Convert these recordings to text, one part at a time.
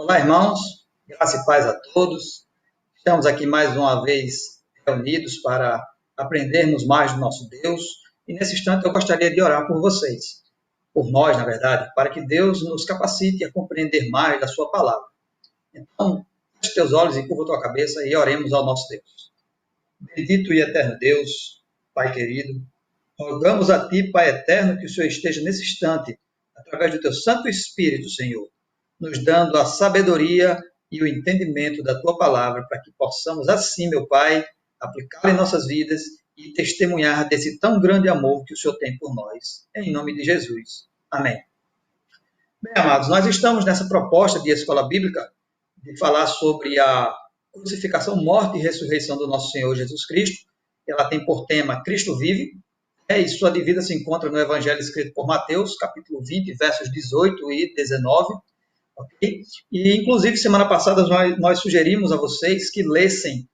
Olá, irmãos, graça e paz a todos. Estamos aqui mais uma vez reunidos para aprendermos mais do nosso Deus. E nesse instante eu gostaria de orar por vocês, por nós, na verdade, para que Deus nos capacite a compreender mais da sua palavra. Então, feche teus olhos e curva tua cabeça e oremos ao nosso Deus. Bendito e eterno Deus, Pai querido, rogamos a Ti, Pai eterno, que o Senhor esteja nesse instante, através do Teu Santo Espírito, Senhor, nos dando a sabedoria e o entendimento da Tua palavra, para que possamos, assim, meu Pai, aplicá-la em nossas vidas e testemunhar desse tão grande amor que o Senhor tem por nós. Em nome de Jesus. Amém. Bem, amados, nós estamos nessa proposta de escola bíblica de falar sobre a crucificação, morte e ressurreição do nosso Senhor Jesus Cristo. Ela tem por tema Cristo vive, e sua devida se encontra no Evangelho escrito por Mateus, capítulo 20, versos 18 e 19. Okay? E, inclusive, semana passada nós sugerimos a vocês que lessem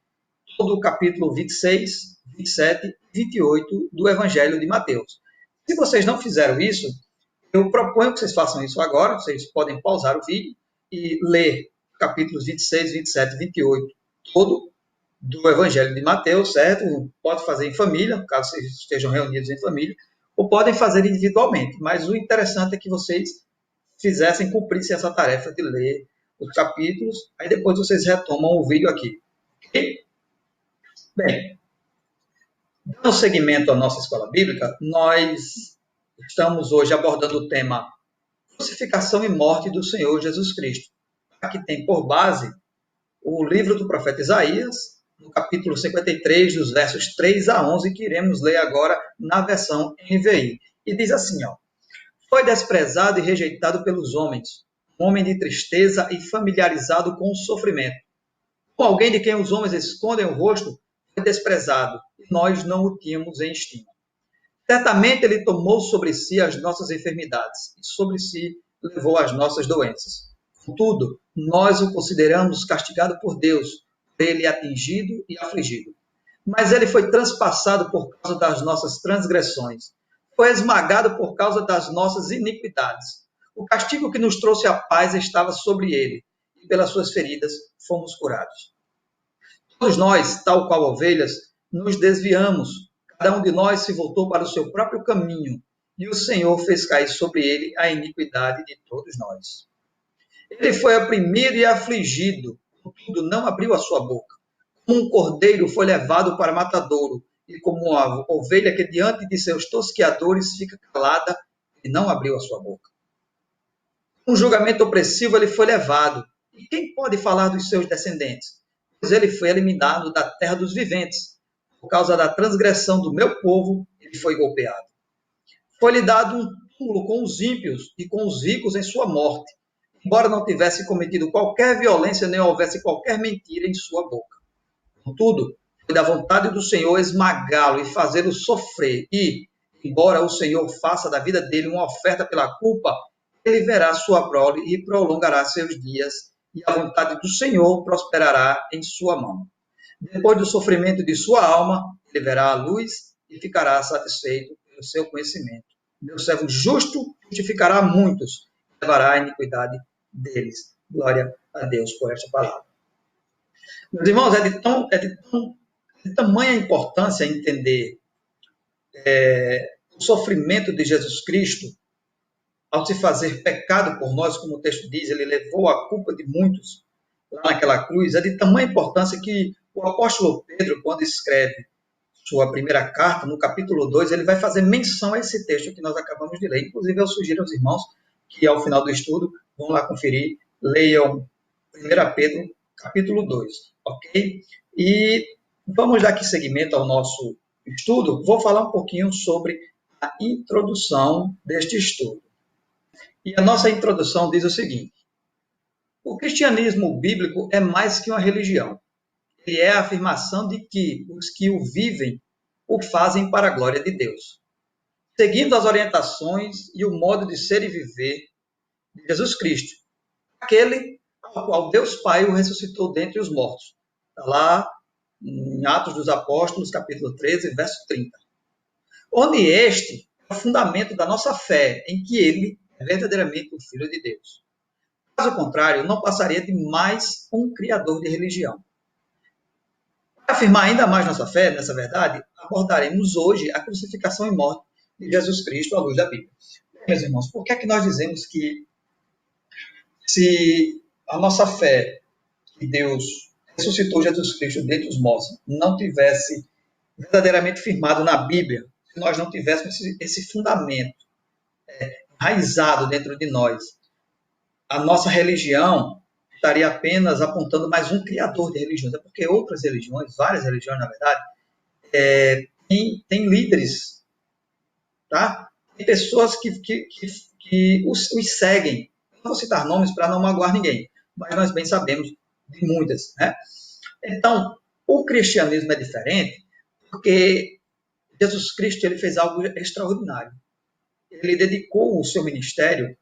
todo o capítulo 26, 27 e 28 do Evangelho de Mateus. Se vocês não fizeram isso, eu proponho que vocês façam isso agora. Vocês podem pausar o vídeo e ler capítulos 26, 27 e 28, todo do Evangelho de Mateus, certo? Pode fazer em família, caso vocês estejam reunidos em família, ou podem fazer individualmente. Mas o interessante é que vocês cumprissem essa tarefa de ler os capítulos, aí depois vocês retomam o vídeo aqui. Ok? Bem, dando seguimento à nossa escola bíblica, nós estamos hoje abordando o tema crucificação e morte do Senhor Jesus Cristo, que tem por base o livro do profeta Isaías, no capítulo 53, dos versos 3 a 11, que iremos ler agora na versão NVI. E diz assim, ó: Foi desprezado e rejeitado pelos homens, um homem de tristeza e familiarizado com o sofrimento. Como alguém de quem os homens escondem o rosto, foi desprezado, e nós não o tínhamos em estima. Certamente ele tomou sobre si as nossas enfermidades, e sobre si levou as nossas doenças. Contudo, nós o consideramos castigado por Deus, por ele atingido e afligido. Mas ele foi transpassado por causa das nossas transgressões, foi esmagado por causa das nossas iniquidades. O castigo que nos trouxe a paz estava sobre ele, e pelas suas feridas fomos curados. Todos nós, tal qual ovelhas, nos desviamos. Cada um de nós se voltou para o seu próprio caminho, e o Senhor fez cair sobre ele a iniquidade de todos nós. Ele foi oprimido e afligido, contudo não abriu a sua boca. Como um cordeiro foi levado para matadouro, e como uma ovelha que diante de seus tosqueadores fica calada, e não abriu a sua boca. Um julgamento opressivo ele foi levado. E quem pode falar dos seus descendentes? Pois ele foi eliminado da terra dos viventes. Por causa da transgressão do meu povo, ele foi golpeado. Foi-lhe dado um túmulo com os ímpios e com os ricos em sua morte, embora não tivesse cometido qualquer violência nem houvesse qualquer mentira em sua boca. Contudo, foi da vontade do Senhor esmagá-lo e fazê-lo sofrer, e, embora o Senhor faça da vida dele uma oferta pela culpa, ele verá sua prole e prolongará seus dias, e a vontade do Senhor prosperará em sua mão. Depois do sofrimento de sua alma, ele verá a luz e ficará satisfeito pelo seu conhecimento. Meu servo justo justificará muitos, e levará a iniquidade deles. Glória a Deus por esta palavra. Meus irmãos, é de tamanha importância entender o sofrimento de Jesus Cristo ao se fazer pecado por nós, como o texto diz, ele levou a culpa de muitos lá naquela cruz. É de tamanha importância que o apóstolo Pedro, quando escreve sua primeira carta, no capítulo 2, ele vai fazer menção a esse texto que nós acabamos de ler. Inclusive, eu sugiro aos irmãos que, ao final do estudo, vão lá conferir, leiam 1 Pedro, capítulo 2, ok? E vamos dar aqui seguimento ao nosso estudo. Vou falar um pouquinho sobre a introdução deste estudo. E a nossa introdução diz o seguinte: o cristianismo bíblico é mais que uma religião. Ele é a afirmação de que os que o vivem o fazem para a glória de Deus, seguindo as orientações e o modo de ser e viver de Jesus Cristo, aquele ao qual Deus Pai o ressuscitou dentre os mortos. Está lá em Atos dos Apóstolos, capítulo 13, verso 30. Onde este é o fundamento da nossa fé, em que ele é verdadeiramente o Filho de Deus. Caso contrário, não passaria de mais um criador de religião. Para afirmar ainda mais nossa fé nessa verdade, abordaremos hoje a crucificação e morte de Jesus Cristo à luz da Bíblia. Meus irmãos, por que é que nós dizemos que se a nossa fé que Deus ressuscitou Jesus Cristo dentre os mortos não tivesse verdadeiramente firmado na Bíblia, se nós não tivéssemos esse fundamento enraizado dentro de nós, a nossa religião estaria apenas apontando mais um criador de religiões. É porque outras religiões, várias religiões, na verdade, têm líderes, tá? Tem pessoas que os seguem. Não vou citar nomes para não magoar ninguém, mas nós bem sabemos de muitas, né? Então, o cristianismo é diferente porque Jesus Cristo ele fez algo extraordinário. Ele dedicou o seu ministério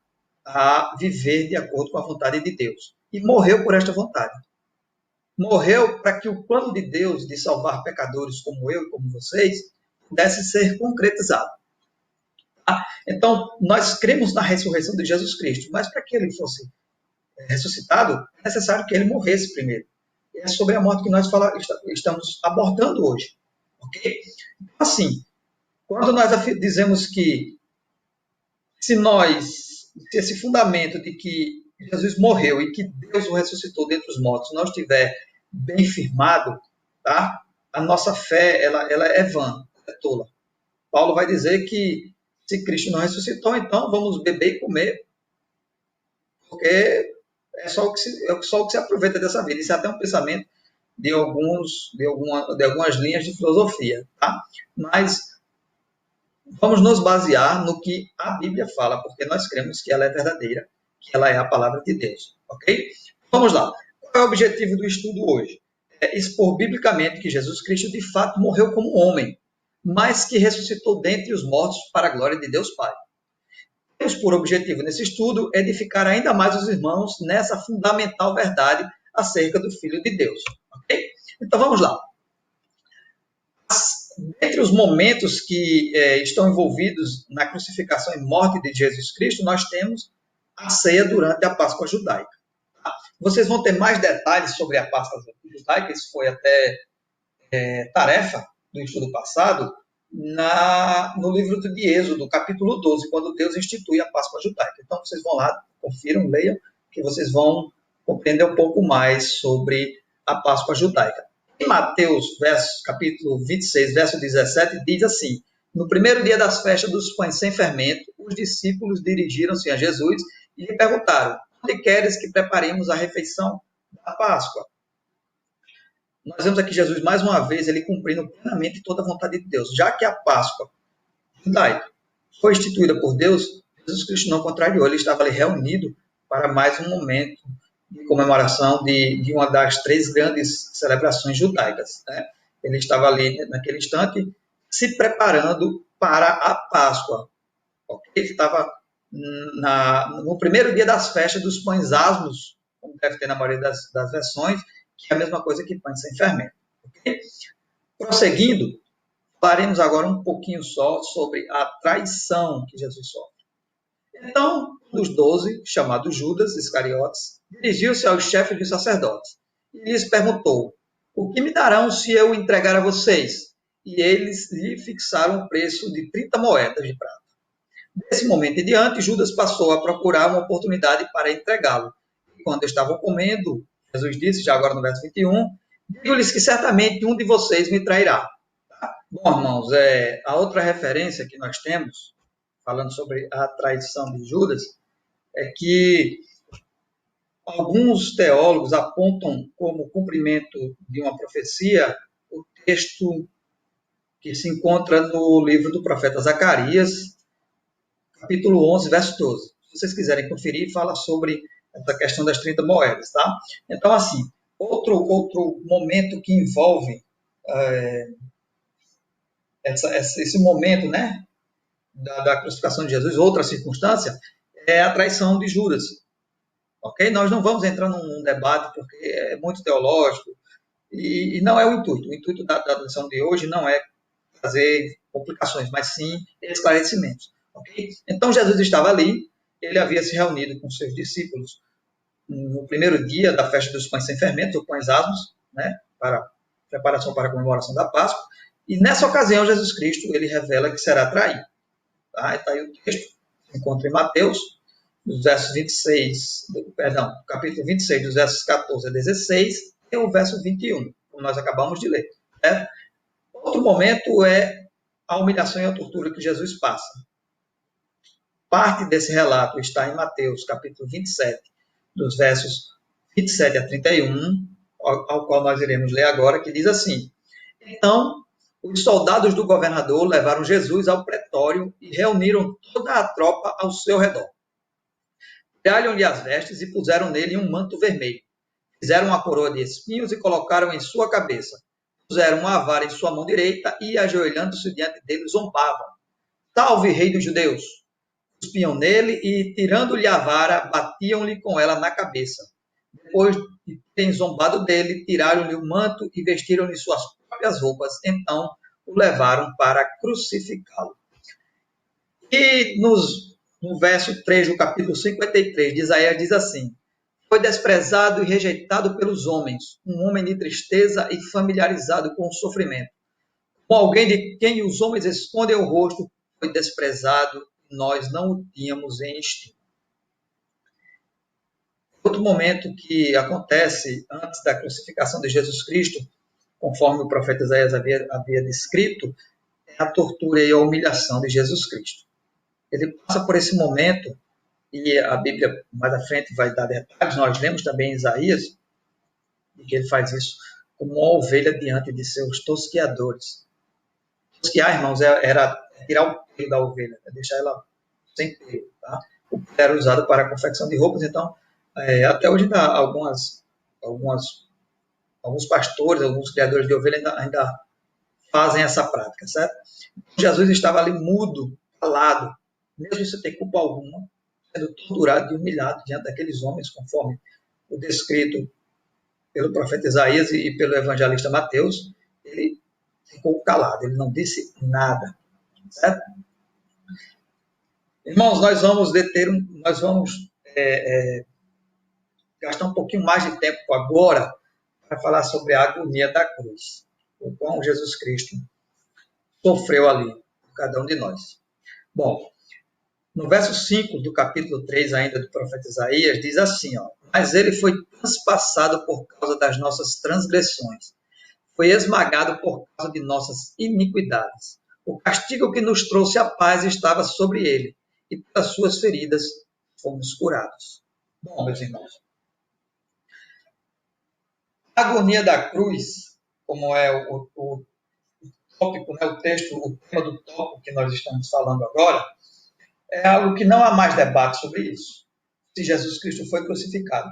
a viver de acordo com a vontade de Deus. E morreu por esta vontade. Morreu para que o plano de Deus de salvar pecadores como eu e como vocês pudesse ser concretizado. Tá? Então, nós cremos na ressurreição de Jesus Cristo, mas para que ele fosse ressuscitado, é necessário que ele morresse primeiro. É sobre a morte que nós estamos abordando hoje. Ok? Então, assim, quando nós dizemos que se esse fundamento de que Jesus morreu e que Deus o ressuscitou dentre os mortos não estiver bem firmado, tá? A nossa fé ela é vã, é tola. Paulo vai dizer que se Cristo não ressuscitou, então vamos beber e comer, porque é só o que se aproveita dessa vida. Isso é até um pensamento de algumas linhas de filosofia, tá? Mas vamos nos basear no que a Bíblia fala, porque nós cremos que ela é verdadeira, que ela é a palavra de Deus, ok? Vamos lá. Qual é o objetivo do estudo hoje? É expor biblicamente que Jesus Cristo de fato morreu como homem, mas que ressuscitou dentre os mortos para a glória de Deus Pai. Temos por objetivo nesse estudo edificar ainda mais os irmãos nessa fundamental verdade acerca do Filho de Deus, ok? Então vamos lá. Dentre os momentos que estão envolvidos na crucificação e morte de Jesus Cristo, nós temos a ceia durante a Páscoa judaica. Tá? Vocês vão ter mais detalhes sobre a Páscoa judaica, isso foi até tarefa do estudo passado, no livro de Êxodo, capítulo 12, quando Deus institui a Páscoa judaica. Então, vocês vão lá, confiram, leiam, que vocês vão compreender um pouco mais sobre a Páscoa judaica. Em Mateus, capítulo 26, verso 17, diz assim: no primeiro dia das festas dos pães sem fermento, os discípulos dirigiram-se a Jesus e lhe perguntaram: onde queres que preparemos a refeição da Páscoa? Nós vemos aqui Jesus, mais uma vez, ele cumprindo plenamente toda a vontade de Deus. Já que a Páscoa judaica foi instituída por Deus, Jesus Cristo não contrariou, ele estava ali reunido para mais um momento de comemoração de uma das três grandes celebrações judaicas. Né? Ele estava ali, naquele instante, se preparando para a Páscoa. Okay? Ele estava no primeiro dia das festas dos pães asmos, como deve ter na maioria das versões, que é a mesma coisa que pães sem fermento. Okay? Prosseguindo, falaremos agora um pouquinho só sobre a traição que Jesus sofre. Então, um dos 12, chamado Judas Iscariotes, dirigiu-se aos chefes dos sacerdotes e lhes perguntou: o que me darão se eu entregar a vocês? E eles lhe fixaram o preço de 30 moedas de prata. Desse momento em diante, Judas passou a procurar uma oportunidade para entregá-lo. E quando estavam comendo, Jesus disse, já agora no verso 21, digo-lhes que certamente um de vocês me trairá. Bom, irmãos, a outra referência que nós temos, falando sobre a traição de Judas, é que alguns teólogos apontam como cumprimento de uma profecia o texto que se encontra no livro do profeta Zacarias, capítulo 11, verso 12. Se vocês quiserem conferir, fala sobre essa questão das 30 moedas, tá? Então, assim, outro momento que envolve esse momento, né, da crucificação de Jesus, outra circunstância, é a traição de Judas. Ok? Nós não vamos entrar num debate porque é muito teológico e não é o intuito. O intuito da lição de hoje não é trazer complicações, mas sim esclarecimentos. Okay? Então, Jesus estava ali, ele havia se reunido com seus discípulos no primeiro dia da festa dos pães sem fermento, ou pães asmos, né, para preparação para a comemoração da Páscoa, e nessa ocasião Jesus Cristo ele revela que será traído. Tá? Está aí o texto, se encontra em Mateus, dos versos 26, perdão, capítulo 26, dos versos 14 a 16, e o verso 21, como nós acabamos de ler. Certo? Outro momento é a humilhação e a tortura que Jesus passa. Parte desse relato está em Mateus, capítulo 27, dos versos 27 a 31, ao qual nós iremos ler agora, que diz assim: Então, os soldados do governador levaram Jesus ao pretório e reuniram toda a tropa ao seu redor. Tiraram-lhe as vestes e puseram nele um manto vermelho. Fizeram uma coroa de espinhos e colocaram em sua cabeça. Puseram uma vara em sua mão direita e, ajoelhando-se diante dele, zombavam. Salve, rei dos judeus! Cuspiam nele e, tirando-lhe a vara, batiam-lhe com ela na cabeça. Depois de terem zombado dele, tiraram-lhe o manto e vestiram-lhe suas próprias roupas. Então, o levaram para crucificá-lo. E no verso 3 do capítulo 53 de Isaías diz assim: Foi desprezado e rejeitado pelos homens, um homem de tristeza e familiarizado com o sofrimento. Com alguém de quem os homens escondem o rosto, foi desprezado e nós não o tínhamos em estima. Outro momento que acontece antes da crucificação de Jesus Cristo, conforme o profeta Isaías havia descrito, é a tortura e a humilhação de Jesus Cristo. Ele passa por esse momento, e a Bíblia mais à frente vai dar detalhes, nós lemos também em Isaías, que ele faz isso como uma ovelha diante de seus tosqueadores. Tosquear, irmãos, era tirar o pelo da ovelha, deixar ela sem pelo. Tá? O pelo era usado para a confecção de roupas, então, até hoje ainda alguns pastores, alguns criadores de ovelha ainda fazem essa prática, certo? Jesus estava ali mudo, calado, mesmo sem ter culpa alguma, sendo torturado e humilhado diante daqueles homens, conforme o descrito pelo profeta Isaías e pelo evangelista Mateus. Ele ficou calado, ele não disse nada, certo? Irmãos, nós vamos gastar um pouquinho mais de tempo agora para falar sobre a agonia da cruz, o qual Jesus Cristo sofreu ali, por cada um de nós. Bom, no verso 5 do capítulo 3 ainda do profeta Isaías, diz assim, ó, mas ele foi transpassado por causa das nossas transgressões, foi esmagado por causa de nossas iniquidades. O castigo que nos trouxe a paz estava sobre ele, e pelas suas feridas fomos curados. Bom, meus irmãos, a agonia da cruz, como é o tópico, né, o texto, o tema do tópico que nós estamos falando agora, é algo que não há mais debate sobre isso. Se Jesus Cristo foi crucificado.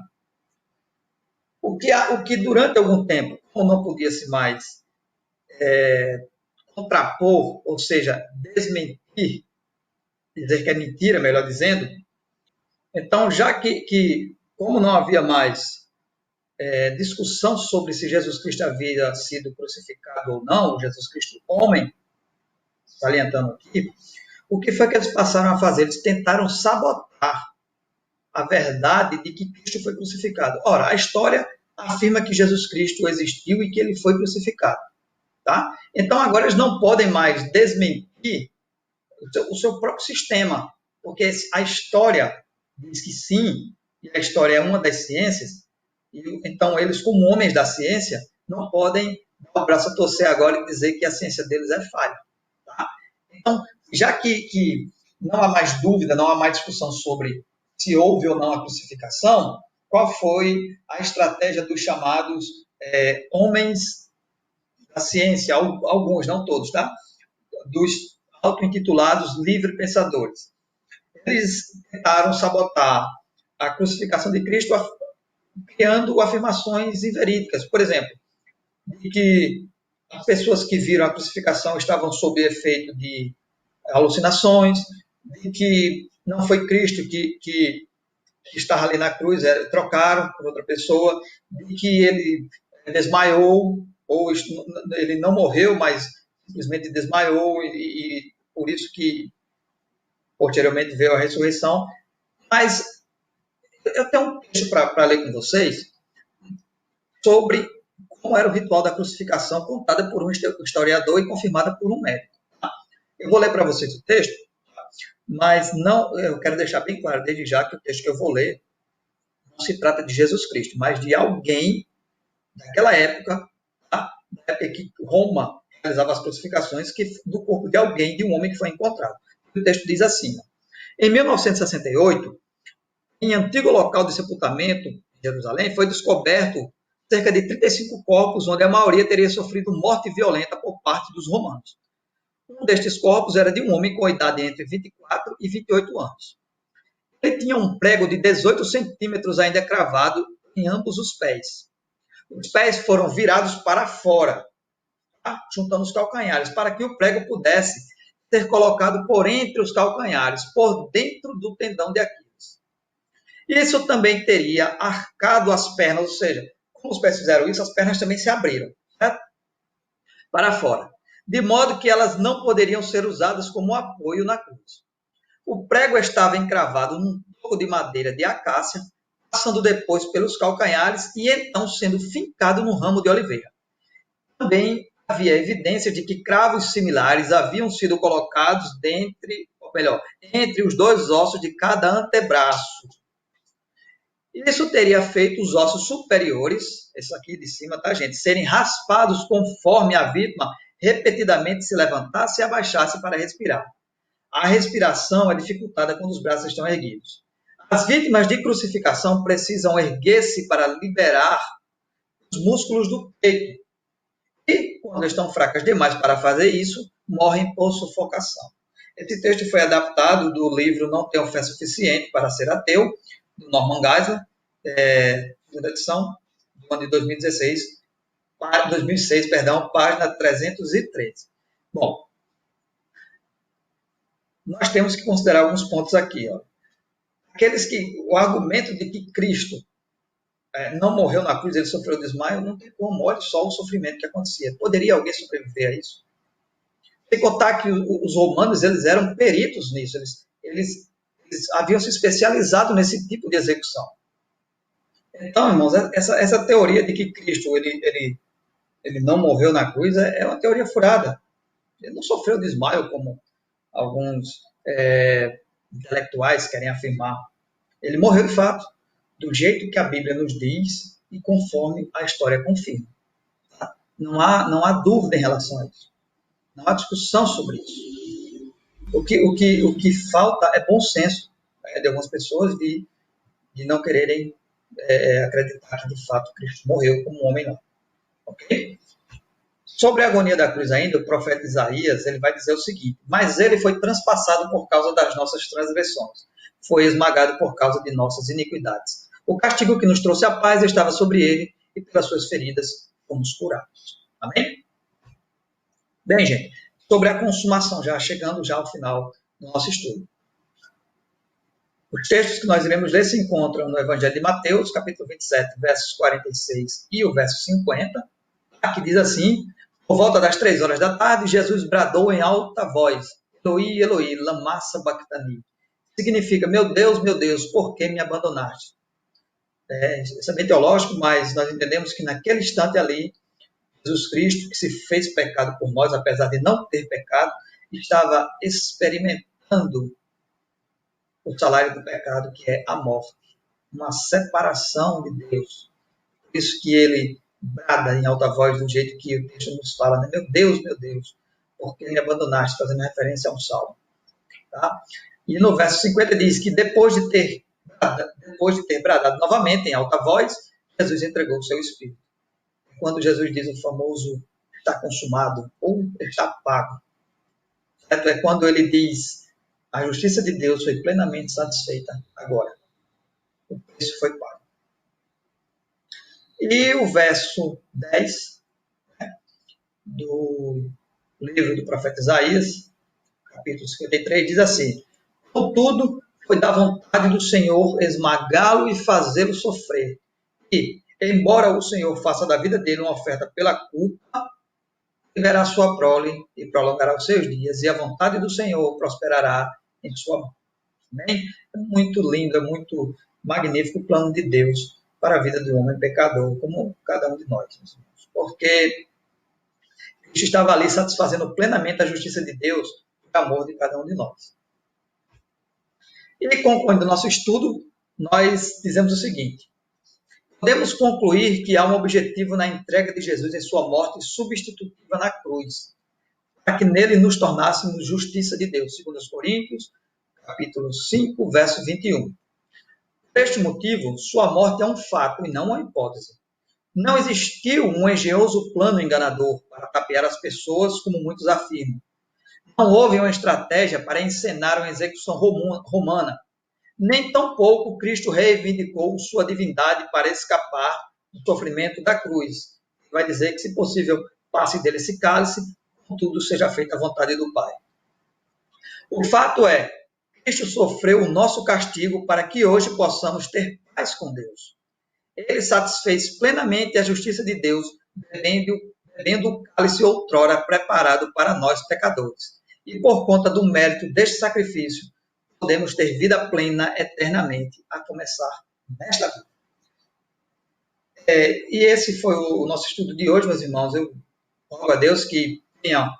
O que durante algum tempo, como não podia se mais contrapor, ou seja, desmentir, dizer que é mentira, melhor dizendo, então, já que como não havia mais discussão sobre se Jesus Cristo havia sido crucificado ou não, Jesus Cristo homem, salientando aqui, o que foi que eles passaram a fazer? Eles tentaram sabotar a verdade de que Cristo foi crucificado. Ora, a história afirma que Jesus Cristo existiu e que ele foi crucificado. Tá? Então, agora eles não podem mais desmentir o seu próprio sistema, porque a história diz que sim, e a história é uma das ciências, e então eles, como homens da ciência, não podem dar o braço a torcer agora e dizer que a ciência deles é falha. Tá? Então, já que não há mais dúvida, não há mais discussão sobre se houve ou não a crucificação, qual foi a estratégia dos chamados homens da ciência, alguns, não todos, tá? Dos auto-intitulados livre-pensadores. Eles tentaram sabotar a crucificação de Cristo criando afirmações inverídicas. Por exemplo, de que as pessoas que viram a crucificação estavam sob efeito de alucinações, de que não foi Cristo que estava ali na cruz, trocaram por outra pessoa, de que ele desmaiou, ou ele não morreu, mas simplesmente desmaiou, e por isso que posteriormente veio a ressurreição. Mas Eu tenho um texto para ler com vocês sobre como era o ritual da crucificação, contada por um historiador e confirmada por um médico. Tá? Eu vou ler para vocês o texto, mas não, eu quero deixar bem claro desde já que o texto que eu vou ler não se trata de Jesus Cristo, mas de alguém daquela época, tá? Da época que Roma realizava as crucificações, do corpo de alguém, de um homem que foi encontrado. O texto diz assim: em 1968, em antigo local de sepultamento, em Jerusalém, foi descoberto cerca de 35 corpos, onde a maioria teria sofrido morte violenta por parte dos romanos. Um destes corpos era de um homem com idade entre 24 e 28 anos. Ele tinha um prego de 18 centímetros ainda cravado em ambos os pés. Os pés foram virados para fora, tá? Juntando os calcanhares, para que o prego pudesse ser colocado por entre os calcanhares, por dentro do tendão de Aquiles. Isso também teria arcado as pernas, ou seja, como os pés fizeram isso, as pernas também se abriram, certo? Para fora, de modo que elas não poderiam ser usadas como apoio na cruz. O prego estava encravado num toco de madeira de acácia, passando depois pelos calcanhares e então sendo fincado no ramo de oliveira. Também havia evidência de que cravos similares haviam sido colocados entre os dois ossos de cada antebraço. Isso teria feito os ossos superiores, isso aqui de cima, tá, gente, serem raspados conforme a vítima repetidamente se levantasse e abaixasse para respirar. A respiração é dificultada quando os braços estão erguidos. As vítimas de crucificação precisam erguer-se para liberar os músculos do peito. E, quando estão fracas demais para fazer isso, morrem por sufocação. Esse texto foi adaptado do livro Não Tenho Fé Suficiente para Ser Ateu, do Norman Geisler, segunda edição, do ano de 2006, página 313. Bom, nós temos que considerar alguns pontos aqui. Ó. O argumento de que Cristo não morreu na cruz, ele sofreu desmaio, não tem como, olha só o sofrimento que acontecia. Poderia alguém sobreviver a isso? Sem contar que os romanos, eles eram peritos nisso, eles haviam se especializado nesse tipo de execução. Então, irmãos, essa teoria de que Cristo ele não morreu na cruz é uma teoria furada. Ele não sofreu desmaio, como alguns intelectuais querem afirmar. Ele morreu de fato, do jeito que a Bíblia nos diz e conforme a história confirma. Tá? Não há dúvida em relação a isso. Não há discussão sobre isso. O que falta é bom senso de algumas pessoas de não quererem acreditar que de fato Cristo morreu como homem, não. Ok? Sobre a agonia da cruz ainda, o profeta Isaías ele vai dizer o seguinte: mas ele foi transpassado por causa das nossas transgressões, foi esmagado por causa de nossas iniquidades. O castigo que nos trouxe a paz estava sobre ele, e pelas suas feridas fomos curados. Amém? Bem, gente, sobre a consumação, chegando ao final do nosso estudo. Os textos que nós iremos ler se encontram no Evangelho de Mateus, capítulo 27, versos 46 e o verso 50, que diz assim: por volta das 3 horas da tarde, Jesus bradou em alta voz: Eloi, Eloi, lama sabachthani. Significa: meu Deus, por que me abandonaste? Isso é bem teológico, mas nós entendemos que naquele instante ali, Jesus Cristo, que se fez pecado por nós, apesar de não ter pecado, estava experimentando o salário do pecado, que é a morte, uma separação de Deus. Por isso que ele brada em alta voz do jeito que o texto nos fala, né? Meu Deus, por que me abandonaste, fazendo referência a um salmo. Tá? E no verso 50 diz que depois de ter bradado novamente em alta voz, Jesus entregou o seu espírito. Quando Jesus diz o famoso está consumado ou está pago, certo? É quando ele diz a justiça de Deus foi plenamente satisfeita agora. O preço foi pago. E o verso 10, né, do livro do profeta Isaías, capítulo 53, diz assim: contudo, foi da vontade do Senhor esmagá-lo e fazê-lo sofrer. E, embora o Senhor faça da vida dele uma oferta pela culpa, verá sua prole e prolongará os seus dias, e a vontade do Senhor prosperará em sua mão. Amém? É muito lindo, é muito magnífico plano de Deus para a vida do homem pecador, como cada um de nós, meus irmãos. Porque Cristo estava ali satisfazendo plenamente a justiça de Deus por amor de cada um de nós. E concluindo nosso estudo, nós dizemos o seguinte: podemos concluir que há um objetivo na entrega de Jesus em sua morte substitutiva na cruz, para que nele nos tornássemos justiça de Deus, segundo os Coríntios, capítulo 5, verso 21. Por este motivo, sua morte é um fato e não uma hipótese. Não existiu um engenhoso plano enganador para tapear as pessoas, como muitos afirmam. Não houve uma estratégia para encenar uma execução romana. Nem tampouco Cristo reivindicou sua divindade para escapar do sofrimento da cruz. Vai dizer que, se possível, passe dele esse cálice, contudo seja feita a vontade do Pai. O fato é, Cristo sofreu o nosso castigo para que hoje possamos ter paz com Deus. Ele satisfez plenamente a justiça de Deus, bebendo o cálice outrora preparado para nós pecadores. E por conta do mérito deste sacrifício, podemos ter vida plena eternamente, a começar nesta vida. E esse foi o nosso estudo de hoje, meus irmãos. Eu rogo a Deus que tenha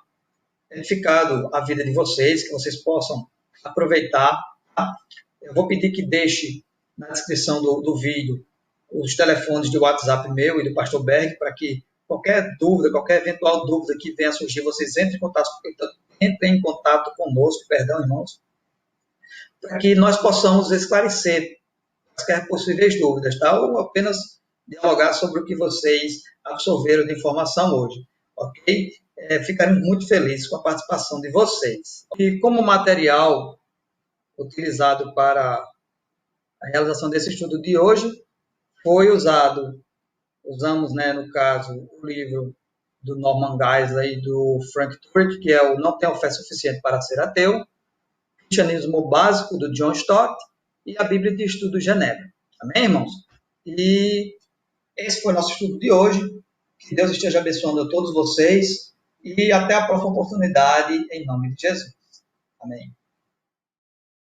edificado a vida de vocês, que vocês possam aproveitar. Tá? Eu vou pedir que deixe na descrição do vídeo os telefones de WhatsApp meu e do pastor Berg, para que qualquer dúvida, qualquer eventual dúvida que venha a surgir, vocês entrem em contato conosco, irmãos, para que nós possamos esclarecer quaisquer possíveis dúvidas, tá? Ou apenas dialogar sobre o que vocês absorveram de informação hoje, ok? Ficaremos muito felizes com a participação de vocês. E como material utilizado para a realização desse estudo de hoje, usamos, né, no caso, o livro do Norman Geisler e do Frank Turek, que é o Não Tem Fé Suficiente para Ser Ateu, o Cristianismo Básico, do John Stott, e a Bíblia de Estudo Genebra. Amém, irmãos? E esse foi o nosso estudo de hoje. Que Deus esteja abençoando a todos vocês e até a próxima oportunidade, em nome de Jesus. Amém.